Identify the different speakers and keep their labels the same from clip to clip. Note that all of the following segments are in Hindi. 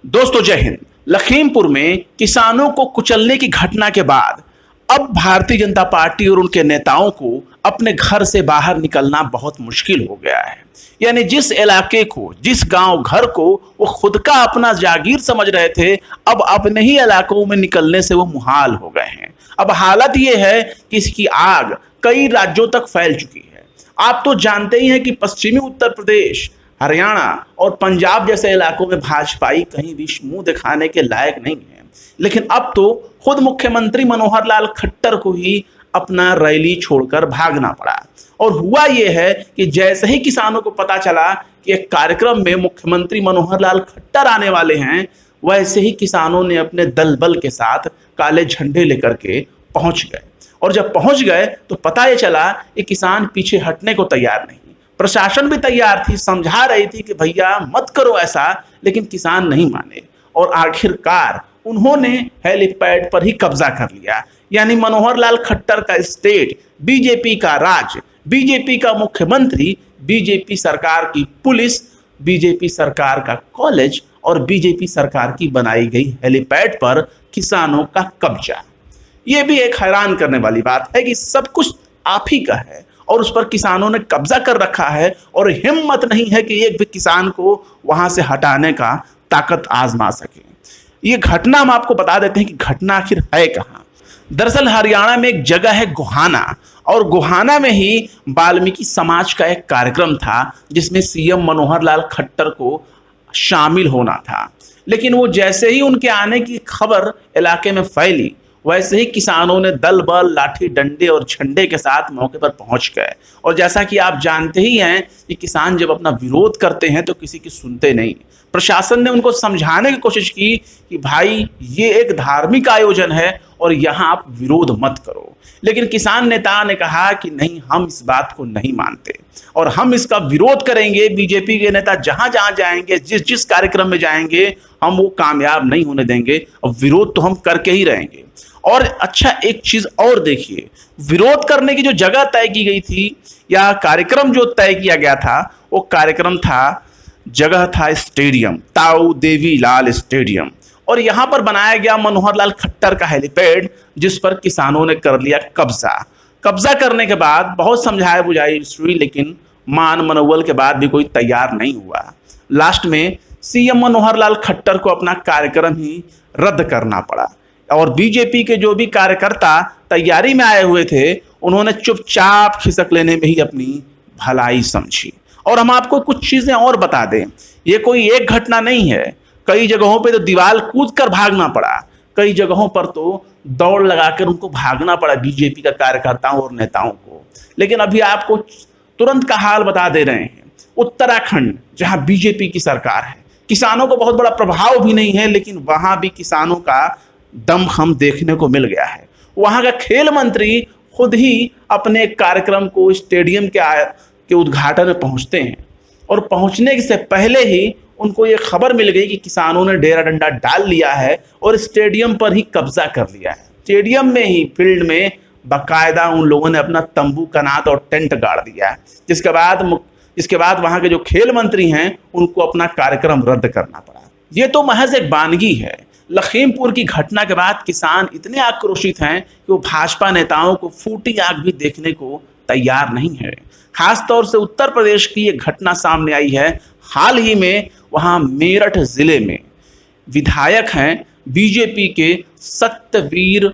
Speaker 1: दोस्तों जय हिंद। लखीमपुर में किसानों को कुचलने की घटना के बाद अब भारतीय जनता पार्टी और उनके नेताओं को अपने घर से बाहर निकलना बहुत मुश्किल हो गया है। यानी जिस इलाके को, जिस गांव घर को वो खुद का अपना जागीर समझ रहे थे, अब अपने ही इलाकों में निकलने से वो मुहाल हो गए हैं। अब हालत ये है कि इसकी आग कई राज्यों तक फैल चुकी है। आप तो जानते ही हैं कि पश्चिमी उत्तर प्रदेश, हरियाणा और पंजाब जैसे इलाकों में भाजपाई कहीं भी मुंह दिखाने के लायक नहीं है। लेकिन अब तो खुद मुख्यमंत्री मनोहर लाल खट्टर को ही अपना रैली छोड़कर भागना पड़ा। और हुआ यह है कि जैसे ही किसानों को पता चला कि एक कार्यक्रम में मुख्यमंत्री मनोहर लाल खट्टर आने वाले हैं, वैसे ही किसानों ने अपने दल बल के साथ काले झंडे लेकर के पहुंच गए। और जब पहुंच गए तो पता ये चला कि किसान पीछे हटने को तैयार नहीं। प्रशासन भी तैयार थी, समझा रही थी कि भैया मत करो ऐसा, लेकिन किसान नहीं माने और आखिरकार उन्होंने हेलीपैड पर ही कब्जा कर लिया। यानी मनोहर लाल खट्टर का स्टेट, बीजेपी का राज, बीजेपी का मुख्यमंत्री, बीजेपी सरकार की पुलिस, बीजेपी सरकार का कॉलेज और बीजेपी सरकार की बनाई गई हेलीपैड पर किसानों का कब्जा। यह भी एक हैरान करने वाली बात है कि सब कुछ आप ही का है और उस पर किसानों ने कब्जा कर रखा है और हिम्मत नहीं है कि एक भी किसान को वहां से हटाने का ताकत आजमा सके। ये घटना हम आपको बता देते हैं कि घटना आखिर है कहाँ। दरअसल हरियाणा में एक जगह है गोहाना, और गोहाना में ही वाल्मीकि समाज का एक कार्यक्रम था जिसमें सीएम मनोहर लाल खट्टर को शामिल होना था। लेकिन वो जैसे ही उनके आने की खबर इलाके में फैली, वैसे ही किसानों ने दल बल, लाठी डंडे और झंडे के साथ मौके पर पहुंच गए। और जैसा कि आप जानते ही हैं कि किसान जब अपना विरोध करते हैं तो किसी की सुनते नहीं। प्रशासन ने उनको समझाने की कोशिश की कि भाई ये एक धार्मिक आयोजन है और यहाँ आप विरोध मत करो। लेकिन किसान नेता ने कहा कि नहीं, हम इस बात को नहीं मानते और हम इसका विरोध करेंगे। बीजेपी के नेता जहां जहां जाएंगे, जिस जिस कार्यक्रम में जाएंगे, हम वो कामयाब नहीं होने देंगे और विरोध तो हम करके ही रहेंगे। और अच्छा, एक चीज और देखिए, विरोध करने की जो जगह तय की गई थी या कार्यक्रम जो तय किया गया था, वो कार्यक्रम था, जगह था स्टेडियम, ताऊ देवी लाल स्टेडियम। और यहां पर बनाया गया मनोहर लाल खट्टर का हेलीपैड, जिस पर किसानों ने कर लिया कब्जा। कब्जा करने के बाद बहुत समझाया बुझाई हुई, लेकिन मान मनोबल के बाद भी कोई तैयार नहीं हुआ। लास्ट में सीएम मनोहर लाल खट्टर को अपना कार्यक्रम ही रद्द करना पड़ा और बीजेपी के जो भी कार्यकर्ता तैयारी में आए हुए थे, उन्होंने चुपचाप खिसक लेने में ही अपनी भलाई समझी। और हम आपको कुछ चीजें और बता दें, ये कोई एक घटना नहीं है। कई जगहों पे तो दीवार कूद कर भागना पड़ा, कई जगहों पर तो दौड़ लगाकर उनको भागना पड़ा बीजेपी का कार्यकर्ताओं और नेताओं को। लेकिन अभी आपको तुरंत का हाल बता दे रहे हैं। उत्तराखंड, जहां बीजेपी की सरकार है, किसानों को बहुत बड़ा प्रभाव भी नहीं है, लेकिन वहां भी किसानों का दम हम देखने को मिल गया है। वहां का खेल मंत्री खुद ही अपने कार्यक्रम को स्टेडियम के उद्घाटन में पहुंचते हैं और पहुंचने से पहले ही उनको ये खबर मिल गई कि किसानों ने डेरा डंडा डाल लिया है और स्टेडियम पर ही कब्जा कर लिया है। स्टेडियम में ही, फील्ड में बाकायदा उन लोगों ने अपना तंबू, कनात और टेंट गाड़ दिया है। जिसके बाद वहां के जो खेल मंत्री हैं, उनको अपना कार्यक्रम रद्द करना पड़ा। ये तो महज एक बानगी है। लखीमपुर की घटना के बाद किसान इतने आक्रोशित हैं कि वो भाजपा नेताओं को फूटी आंख भी देखने को तैयार नहीं है। खासतौर से उत्तर प्रदेश की ये घटना सामने आई है हाल ही में। वहां मेरठ जिले में विधायक हैं बीजेपी के सत्यवीर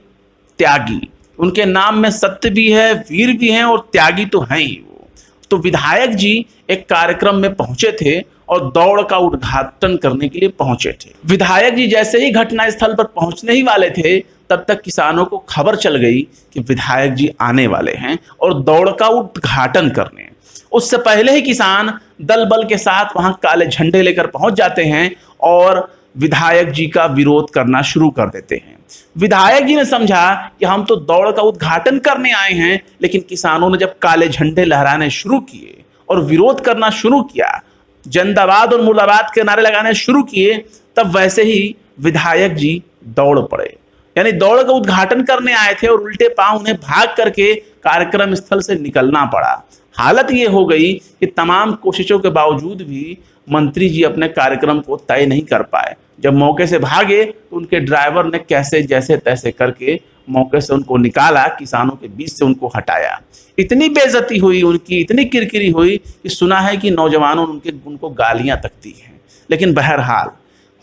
Speaker 1: त्यागी। उनके नाम में सत्य भी है, वीर भी हैं और त्यागी तो हैं ही वो। तो विधायक जी एक कार्यक्रम में पहुंचे थे और दौड़ का उद्घाटन करने के लिए पहुंचे थे। विधायक जी जैसे ही घटनास्थल पर पहुंचने ही वाले थे, तब तक किसानों को खबर चल गई कि विधायक जी आने वाले हैं और दौड़ का उद्घाटन करने। उससे पहले ही किसान दल बल के साथ वहां काले झंडे लेकर पहुंच जाते हैं और विधायक जी का विरोध करना शुरू कर देते हैं। विधायक जी ने समझा कि हम तो दौड़ का उद्घाटन करने आए हैं, लेकिन किसानों ने जब काले झंडे लहराने शुरू किए और विरोध करना शुरू किया, जिंदाबाद और मुर्दाबाद के नारे लगाने शुरू किए, तब वैसे ही विधायक जी दौड़ पड़े। यानी दौड़ का उद्घाटन करने आए थे और उल्टे पांव उन्हें भाग करके कार्यक्रम स्थल से निकलना पड़ा। हालत ये हो गई कि तमाम कोशिशों के बावजूद भी मंत्री जी अपने कार्यक्रम को तय नहीं कर पाए। जब मौके से भागे तो उनके ड्राइवर ने कैसे जैसे तैसे करके मौके से उनको निकाला, किसानों के बीच से उनको हटाया। इतनी बेइज्जती हुई उनकी, इतनी किरकिरी हुई कि सुना है कि नौजवानों उनको गालियां तक दी हैं। लेकिन बहरहाल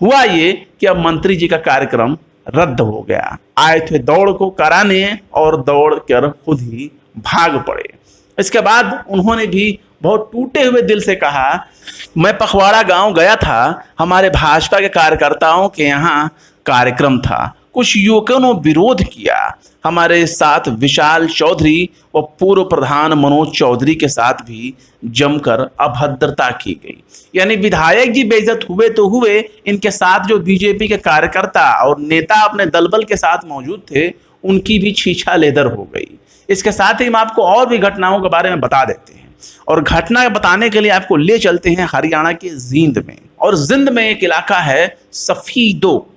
Speaker 1: हुआ ये कि अब मंत्री जी का कार्यक्रम रद्द हो गया। आए थे दौड़ को कराने और दौड़ कर खुद ही भाग पड़े। इसके बाद उन्होंने भी बहुत टूटे हुए दिल से कहा, मैं पखवाड़ा गांव गया था, हमारे भाजपा के कार्यकर्ताओं के यहाँ कार्यक्रम था, कुछ युवकों ने विरोध किया, हमारे साथ विशाल चौधरी व पूर्व प्रधान मनोज चौधरी के साथ भी जमकर अभद्रता की गई। यानी विधायक जी बेइज्जत हुए तो हुए, इनके साथ जो बीजेपी के कार्यकर्ता और नेता अपने दलबल के साथ मौजूद थे उनकी भी छीछा लेदर हो गई। इसके साथ ही हम आपको और भी घटनाओं के बारे में बता देते हैं, और घटना बताने के लिए आपको ले चलते हैं हरियाणा के जींद में। और जिंद में एक इलाका है सफीदो,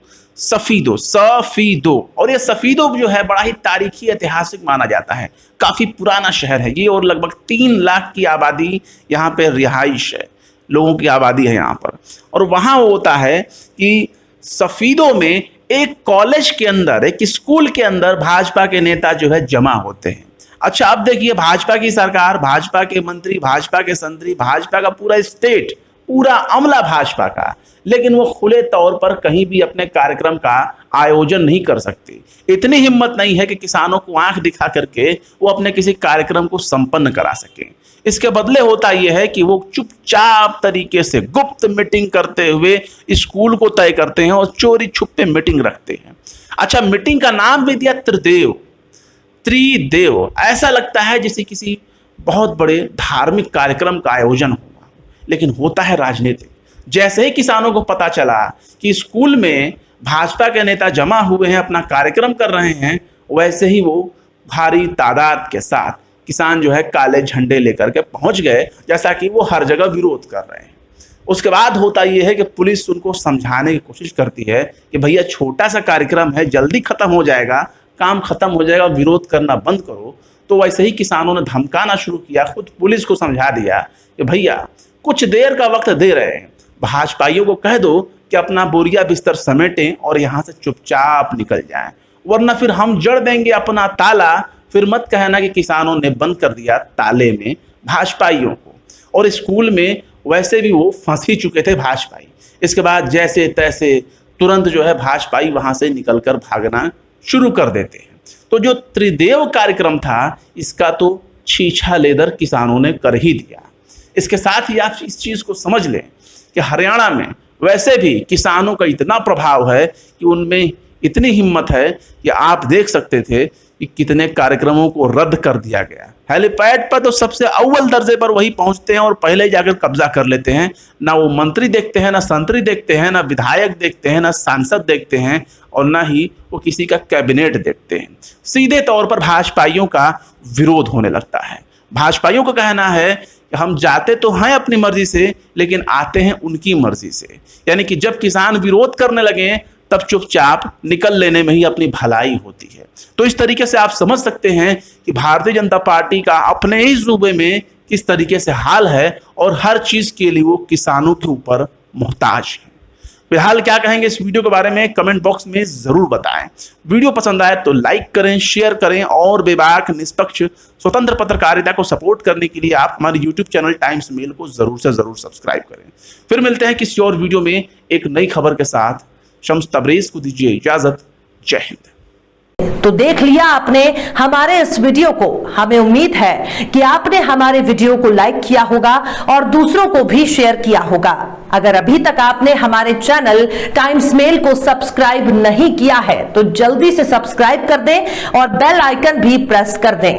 Speaker 1: और ये सफीदो जो है बड़ा ही तारीखी ऐतिहासिक माना जाता है, काफी पुराना शहर है ये, और लगभग 3 लाख की आबादी यहाँ पे रिहाइश है, लोगों की आबादी है यहाँ पर। और वहाँ होता है कि सफीदो में एक कॉलेज के अंदर, एक स्कूल के अंदर भाजपा के नेता जो है जमा होते हैं। अच्छा, अब देखिए, भाजपा की सरकार, भाजपा के मंत्री, भाजपा के संतरी, भाजपा का पूरा स्टेट, पूरा अमला भाजपा का, लेकिन वो खुले तौर पर कहीं भी अपने कार्यक्रम का आयोजन नहीं कर सकते। इतनी हिम्मत नहीं है कि किसानों को आंख दिखा करके वो अपने किसी कार्यक्रम को संपन्न करा सके। इसके बदले होता यह है कि वो चुपचाप तरीके से गुप्त मीटिंग करते हुए स्कूल को तय करते हैं और चोरी छुपे मीटिंग रखते हैं। अच्छा, मीटिंग का नाम भी दिया त्रिदेव। ऐसा लगता है जैसे किसी बहुत बड़े धार्मिक कार्यक्रम का आयोजन हुआ, लेकिन होता है राजनीतिक। जैसे ही किसानों को पता चला कि स्कूल में भाजपा के नेता जमा हुए हैं, अपना कार्यक्रम कर रहे हैं, वैसे ही वो भारी तादाद के साथ किसान जो है काले झंडे लेकर के पहुंच गए, जैसा कि वो हर जगह विरोध कर रहे हैं। उसके बाद होता यह है कि पुलिस उनको समझाने की कोशिश करती है कि भैया छोटा सा कार्यक्रम है, जल्दी खत्म हो जाएगा, काम खत्म हो जाएगा, विरोध करना बंद करो। तो वैसे ही किसानों ने धमकाना शुरू किया, खुद पुलिस को समझा दिया कि भैया कुछ देर का वक्त दे रहे हैं, भाजपाइयों को कह दो कि अपना बोरिया बिस्तर समेटें और यहाँ से चुपचाप निकल जाएं, वरना फिर हम जड़ देंगे अपना ताला। फिर मत कहना कि किसानों ने बंद कर दिया ताले में भाजपाइयों को। और स्कूल में वैसे भी वो फंस ही चुके थे भाजपाई। इसके बाद जैसे तैसे तुरंत जो है भाजपाई वहाँ से निकलकर भागना शुरू कर देते हैं। तो जो त्रिदेव कार्यक्रम था, इसका तो छीछा लेदर किसानों ने कर ही दिया। इसके साथ ही आप इस चीज़ को समझ लें कि हरियाणा में वैसे भी किसानों का इतना प्रभाव है कि उनमें इतनी हिम्मत है कि आप देख सकते थे कि कितने कार्यक्रमों को रद्द कर दिया गया। हेलीपैड पर तो सबसे अव्वल दर्जे पर वही पहुंचते हैं और पहले जाकर कब्जा कर लेते हैं। ना वो मंत्री देखते हैं, ना संतरी देखते हैं, ना विधायक देखते हैं, ना सांसद देखते हैं, और ना ही वो किसी का कैबिनेट देखते हैं। सीधे तौर पर भाजपाइयों का विरोध होने लगता है। भाजपाइयों का कहना है कि हम जाते तो हैं अपनी मर्जी से, लेकिन आते हैं उनकी मर्जी से। यानी कि जब किसान विरोध करने लगे तब चुपचाप निकल लेने में ही अपनी भलाई होती है। तो इस तरीके से आप समझ सकते हैं कि भारतीय जनता पार्टी का अपने ही सूबे में किस तरीके से हाल है, और हर चीज के लिए वो किसानों के ऊपर मोहताज है। फिलहाल क्या कहेंगे इस वीडियो के बारे में कमेंट बॉक्स में जरूर बताएं। वीडियो पसंद आए तो लाइक करें, शेयर करें, और बेबाक निष्पक्ष स्वतंत्र पत्रकारिता को सपोर्ट करने के लिए आप हमारे YouTube चैनल टाइम्स मेल को जरूर से जरूर सब्सक्राइब करें। फिर मिलते हैं किसी और वीडियो में एक नई खबर के साथ। शम्स तबरेज को दीजिए इजाजत। जय हिंद।
Speaker 2: तो देख लिया आपने हमारे इस वीडियो को। हमें उम्मीद है कि आपने हमारे वीडियो को लाइक किया होगा और दूसरों को भी शेयर किया होगा। अगर अभी तक आपने हमारे चैनल टाइम्स मेल को सब्सक्राइब नहीं किया है तो जल्दी से सब्सक्राइब कर दें और बेल आइकन भी प्रेस कर दें।